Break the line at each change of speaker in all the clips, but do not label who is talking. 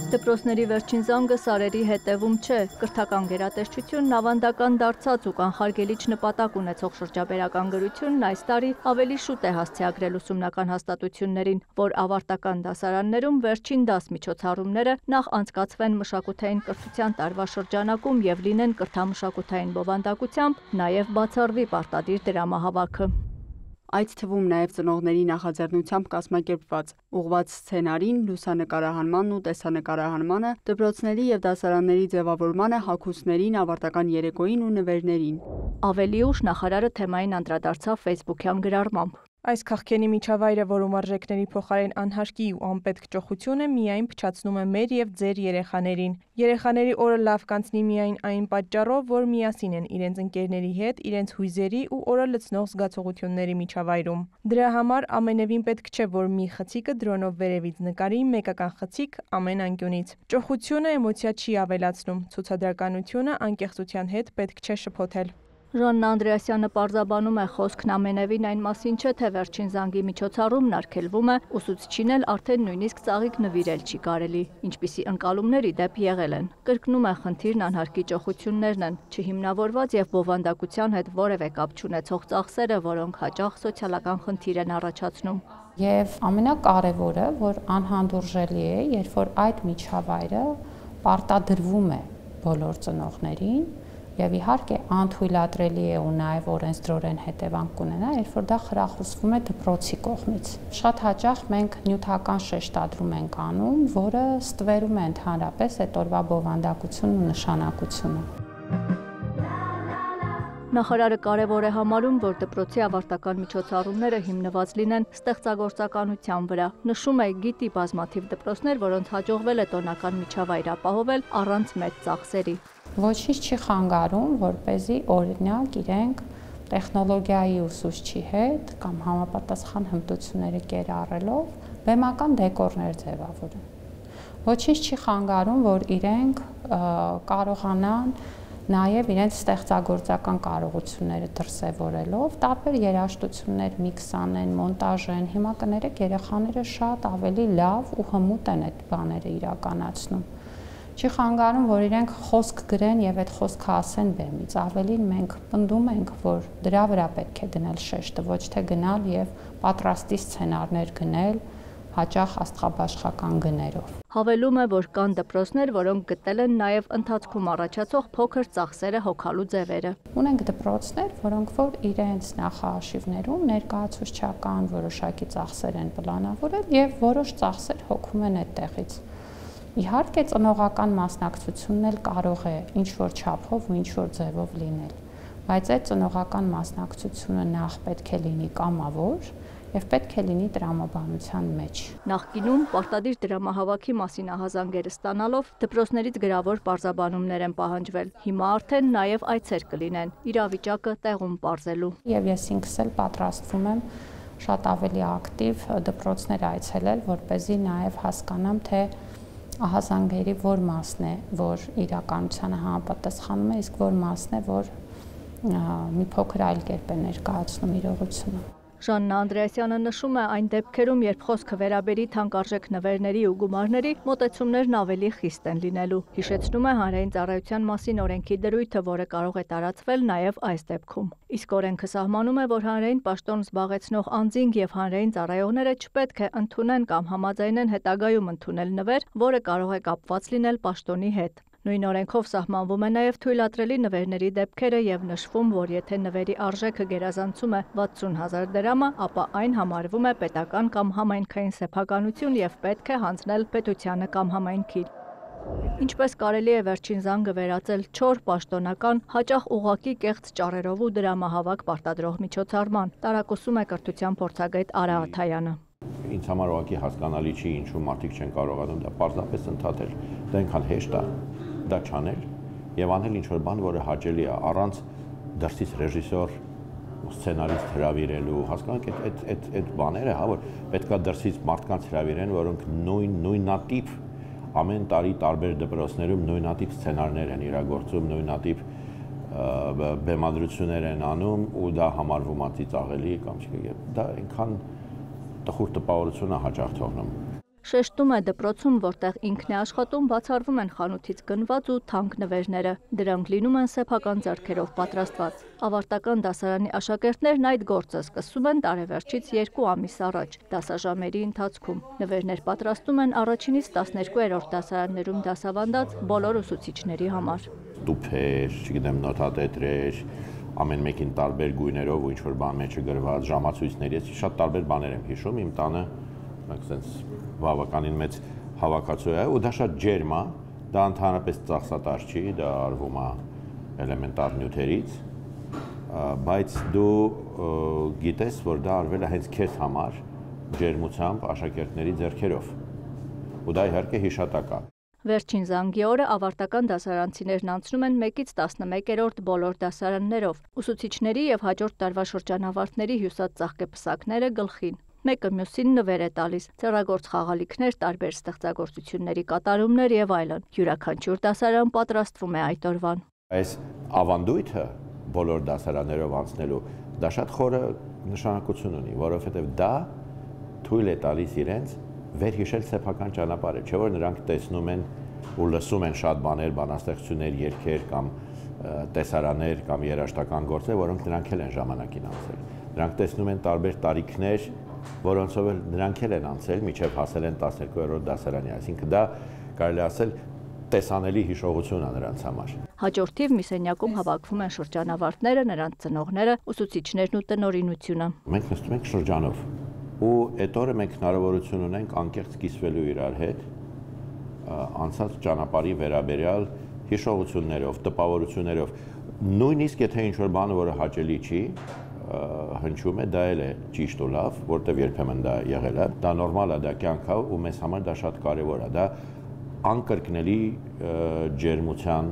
Դպրոցների վերջին զանգը սարերի հետևում չէ, կրթական գերատեսչությունն ավանդական դարձած ու կանխարգելիչ նպատակ ունեցող շրջաբերական գրությունն այս տարի ավելի շուտ է հասցեագրել ուսումնական հաստատություններին, որ ավարտական դասարաններում վերջին դաս միջոցառումները նախ անցկացվեն մշակութային կրթության տարվա շրջանակում և լինեն կրթամշակութային բովանդակությամբ, նաև բացառվի պարտադիր դրամահավաքը։
Այդ թվում նաև ծնողների նախաձեռնությամբ կազմակերպված ուղղված սցենարին, լուսանկարահանմանն ու տեսանկարահանմանը, դպրոցների և դասարանների ձևավորմանը, հագուստներին, ավարտական երեկոյին ու նվերներին։
Ավելի ուշ նախարարը թեմային անդրադարձավ ֆեյսբուքյան գրառմամբ։
Այս քաղքենի միջավայրը, որում արժեքների փոխարեն անհարկի ու անպետք ճոխությունը միայն փչացնում է մեր և ձեր երեխաներին։ Երեխաների օրը լավ կանցնի միայն այն պատճառով, որ միասին են իրենց ընկերների հետ, իրենց հույզերի ու օրը լցնող զգացողությունների միջավայրում։ Դրա համար ամենևին պետք չէ, որ մի խցիկը դրոնով վերևից նկարի մեկական խցիկ ամեն անկյունից։ Ճոխությունը էմոցիա չի ավելացնում, ցուցադրականությունը անկեղծության հետ պետք չէ շփոթել։
Ժաննա Անդրեասյանը պարզաբանում է, խոսքն ամենևին այն մասին չէ, թե վերջին զանգի միջոցառումն արգելվում է, ուսուցչին էլ արդեն նույնիսկ ծաղիկ նվիրել չի կարելի, ինչպիսի ընկալումներ ի դեպ եղել են։ Կրկնում է, խնդիրն անհարկի ճոխություններն են, չհիմնավորված և բովանդակության հետ որևէ կապ չունեցող ծախսերը, որոնք հաճախ սոցիալական խնդիր են առաջացնում։
Եվ ամենակարևորը, որ անհանդուրժելի է, երբ որ այդ միջավայրը պարտադրվում է բոլոր ծնողներին, և իհարկե անթույլատրելի է ու նաև օրենսդրորեն հետևանք կունենա, երբ որ դա խրախուսվում է դպրոցի կողմից։ Շատ հաճախ մենք նյութական շեշտադրում ենք անում, որը ստվերում է ընդհանրապես այդ օրվա բովանդակությունն ու նշանակությունը։
Նախարարը կարևոր է համարում, որ դպրոցի ավարտական միջոցառումները հիմնված լինեն ստեղծագործականության վրա։ Նշում է, գիտի բազմաթիվ դպրոցներ, որոնց հաջողվել է տոնական միջավայր ապահովել առանց մեծ ծախսերի։
Ոչինչ չի խանգարում, որպեսզի օրինակ իրենք տեխնոլոգիայի ուսուցչի հետ կամ համապատասխան հմտությունները կերառելով բեմական դեկորներ ձևավորեն։ Ոչինչ չի խանգարում, որ իրենք կարողանան նաև իրենց ստեղծագործական կարողությունները դրսևորելով տարբեր երաժշտություններ միքս անեն, մոնտաժեն։ Հիմա կներեք, երեխաները շատ ավելի լավ ու հմուտ են այդ բաները իրականացնում։ Չի խանգարում, որ իրենք խոսք գրեն և այդ խոսքը ասեն բեմից, ավելին մենք պնդում ենք, որ դրա վրա պետք է դնել շեշտը, ոչ թե գնալ և պատրաստի սցենարներ գնել, հաճախ աստղաբաշխական գներով։
Հավելում է, որ կան դպրոցներ, որոնք գտել են նաև ընթացքում առաջացող փոքր ծախսերը հոգալու ձևերը։
Ունենք դպրոցներ, որոնք որ իրենց նախարարշիվներում ներկայացուցչական որոշակի ծախսեր են պլանավորել և որոշ ծախսեր հոգում են այդտեղից։ Իհարկե ծնողական մասնակցությունն էլ կարող է ինչ-որ չափով ու ինչ-որ ձևով լինել, բայց այդ ծնողական մասնակցությունը նախ պետք է լինի կամավոր և պետք է լինի տրամաբանության մեջ։
Նախկինում պարտադիր դրամահավաքի մասին ահազանգերը ստանալով դպրոցներից գրավոր պարզաբանումներ են պահանջվել։ Հիմա արդեն նաև այցեր կլինեն, իրավիճակը տեղում պարզելու։
Եվ ես ինքս էլ պատրաստվում եմ շատ ավելի ակտիվ դպրոցներ այցելել, որպեսզի նաև հասկանամ, թե ահազանգերի որ մասն է, որ իրականությանը համապատասխանում է, իսկ որ մասն է, որ մի փոքր այլ կերպ է ներկայացնում իրողությունը։
Ժաննա Անդրեասյանը նշում է, այն դեպքերում, երբ խոսքը վերաբերի թանկարժեք նվերների ու գումարների, մոտեցումներն ավելի խիստ են լինելու։ Հիշեցնում է հանրային ծառայության մասին օրենքի դրույթը, որը կարող է տարածվել նաև այս դեպքում։ Իսկ օրենքը սահմանում է, որ հանրային պաշտոն զբաղեցնող անձինք և հանրային ծառայողները չպետք է ընդունեն կամ համաձայնեն հետագայում ընդունել նվեր, որը կարող է կապված լինել պաշտոնի հետ։ Նույն օրենքով սահմանվում է նաև թույլատրելի նվերների դեպքերը և նշվում, որ եթե նվերի արժեքը գերազանցում է 60,000 դրամը, ապա այն համարվում է պետական կամ համայնքային սեփականություն և պետք է հանձնել պետությանը կամ համայնքին։ Ինչպես կարելի է վերջին զանգը վերածել չոր, պաշտոնական, հաճախ ուղղակի կեղծ ճառերով ու դրամահավաք պարտադրող միջոցառման, տարակուսում է կրթության փորձագետ Արա Աթայանը։
Ինձ համար ուղղակի հասկանալի չի, ինչու մարդիկ չեն կարողանում դա պարզապես ընդհատել, դա այնքան հեշտ է դա չանել եւ անել ինչ-որ բան, որը հաճելի է առանց դրսից ռեժիսոր ու սցենարիստ հրավիրելու, հասկանաք այդ բաները, հա, որ պետքա դրսից մարդկանց հրավիրեն, որոնք նույնատիպ ամեն տարի տարբեր դպրոցներում նույնատիպ սցենարներ են իրագործում, նույնատիպ բեմադրություններ են անում ու դա համարվում է ծիծաղելի կամ չէ, դա այնքան տխուր տպավորություն է հաճախ թողնում։
Շեշտում է դպրոցում, որտեղ ինքն է աշխատում, բացառվում են խանութից գնված ու թանկ նվերները։ Դրանք լինում են սեփական ձեռքերով պատրաստված։ Ավարտական դասարանի աշակերտներն այդ գործը սկսում են տարեվերջից 2 ամիս առաջ, դասաժամերի ընթացքում։ Նվերներ պատրաստում են առաջինից 12-րդ դասարաններում դասավանդած բոլոր ուսուցիչների համար։
Տուփեր, չգիտեմ, նոթատետրեր, ամեն մեկին տարբեր գույներով ու ինչ-որ բան մեջը գրված, ժամացույցներ, ես շատ տարբեր բաներ եմ հիշում, իմ տանը մենք ասենց բավականին մեծ հավաքածու է ու դա շատ ջերմ է, դա ընդհանրապես ծախսատար չի, դա արվում է էլեմենտար նյութերից, բայց դու գիտես, որ դա արվել է հենց քեզ համար, ջերմությամբ աշակերտների ձեռքերով, ու դա իհարկե հիշատակ է։
Վերջին զանգի օրը ավարտական դասարանցիներն անցնում են 1-ից 11-րդ բոլոր դասարաններով։ Ուսուցիչների եւ հաջորդ տարվա շրջանավարտների հյուսած ծաղկեպսակները գլխին։ Մեկը մյուսին նվեր է տալիս, ձեռագործ խաղալիքներ, տարբեր ստեղծագործությունների կատարումներ եւ այլն։ Յուրաքանչյուր դասարան պատրաստվում է այդ օրվան։
Այս ավանդույթը բոլոր դասարաններով անցնելու դա շատ խորը նշանակություն ունի, որովհետեւ դա թույլ է տալիս իրենց վերհիշել սեփական ճանապարհը, չէ՞ որ նրանք տեսնում են ու լսում են շատ բաներ, բանաստեղծություններ, երգեր կամ տեսարաններ կամ երաժշտական գործեր, որոնք նրանք էլ են ժամանակին անցել։ Նրանք տեսնում են տարբեր տարիքներ, որոնցով էլ նրանք էլ են անցել, մինչև հասել են 12-րդ դասարանի, այսինքն դա կարելի ասել տեսանելի հիշողություն է նրանց համար։
Հաջորդիվ մի սենյակում հավաքվում են շրջանավարտները, նրանց ծնողները, ուսուցիչներն ու տնօրինությունը։
Մենք նստում ենք շրջանով ու այդ օրը մենք հնարավորություն ունենք անկեղծ կիսվելու իրար հետ անցած ճանապարհի վերաբերյալ հիշողություններով, տպավորություններով, նույնիսկ եթե ինչ-որ բանը, որը հաճելի չի, հնչում է, դա էլ է ճիշտ ու լավ, որտեվ երբեմն դա եղել է, դա նորմալ է, դա կյանք է ու մեզ համար դա շատ կարևոր է, դա անկրկնելի ջերմության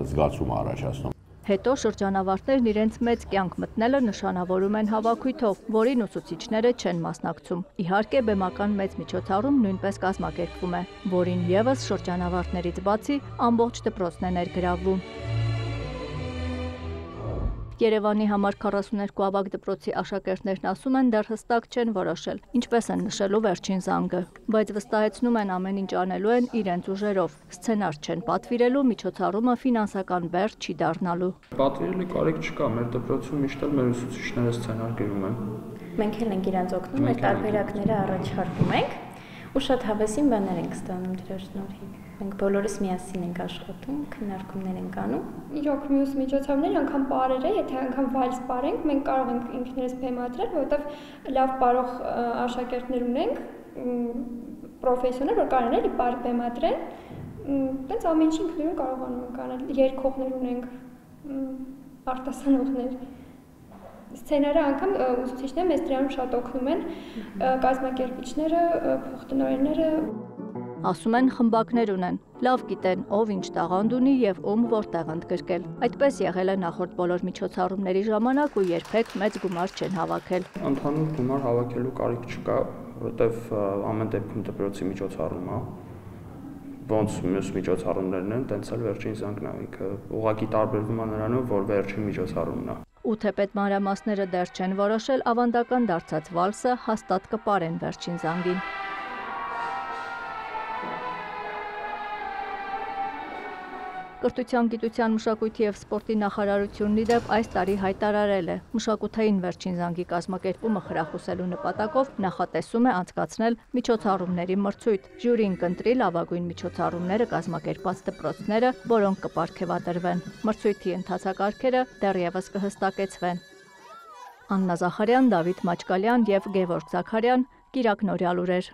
զգացում է առաջացնում։
Հետո շրջանավարտներն իրենց մեծ կյանք մտնելը նշանավորում են հավաքույթով, որին ուսուցիչները չեն մասնակցում։ Իհարկե, բեմական մեծ միջոցառում նույնպես կազմակերպվում է, որին ևս շրջանավարտներից բացի ամբողջ դպրոցն է ներգրավվում։ Երևանի համար 42 ավագ դպրոցի աշակերտներն ասում են, դեռ հստակ չեն որոշել, ինչպես են նշելու վերջին զանգը, բայց վստահեցնում են ամեն ինչ անելու են իրենց ուժերով, սցենար չեն պատվիրելու, միջոցառումը ֆինանսական բեռ չի դառնալու։
Պատվիրելի կարիք չկա, մեր դպրոցում միշտ էլ մեր ուսուցիչները սցենար գրում են։
Մենք էլ ենք իրանց օգնում, մեր տարբերակները առաջարկում ենք ու շատ հավեսին բաներ ենք ստանում դրա շնորհիվ։ Մենք բոլորս միասին ենք աշխատում, քննարկումներ ենք անում։
Իրոք մյուս միջոցառումները անգամ պարերը, եթե անգամ վայրս պարենք, մենք կարող ենք ինքներս բեմադրել, որովհետև լավ պարող աշակերտներ ունենք, պրոֆեսիոնալ, որ կարող են պար բեմադրեն, տենց ամեն ինչ ինքնուրույն կարողանում ենք անել, երգողներ ունենք, արտասանողներ։ Սցենարը անգամ ուսուցիչները մեզ դրանում շատ օգնում են, կազմակերպիչները, փոխտնօրենները։
Ասում են խմբակներ ունեն, լավ գիտեն ով ինչ տաղանդ ունի եւ ում որտեղ ընդգրկել։ Այդպես եղել է նախորդ բոլոր միջոցառումների ժամանակ ու երբեք մեծ գումար չեն հավաքել։
Ընդհանուր գումար հավաքելու կարիք չկա, որովհետեւ ամեն դեպքում դպրոցի միջոցառում է։ Ոնց մյուս միջոցառումներն են, տենց էլ վերջին զանգն է, ինքը ուղղակի տարբերվում է նրանով, որ վերջին միջոցառումն է։
Ու թեպետ մանրամասները դեռ չեն որոշել, ավանդական դարձած վալսը հաստատ կպարեն վերջին զանգին։ Կրթության, գիտության, մշակույթի և սպորտի նախարարությունն ի դեպ այս տարի հայտարարել է, մշակութային վերջին զանգի կազմակերպումը խրախուսելու նպատակով նախատեսում է անցկացնել միջոցառումների մրցույթ։ Ժյուրին կընտրի լավագույն միջոցառումները կազմակերպած դպրոցները, որոնք կպարգևատրվեն։ Մրցույթի ընթացակարգերը դեռևս կհստակեցվեն։ Աննա Զախարյան, Դավիթ Մաչկալյան և Գևորգ Զաքարյան, Կիրակ Նորյալ լուրեր։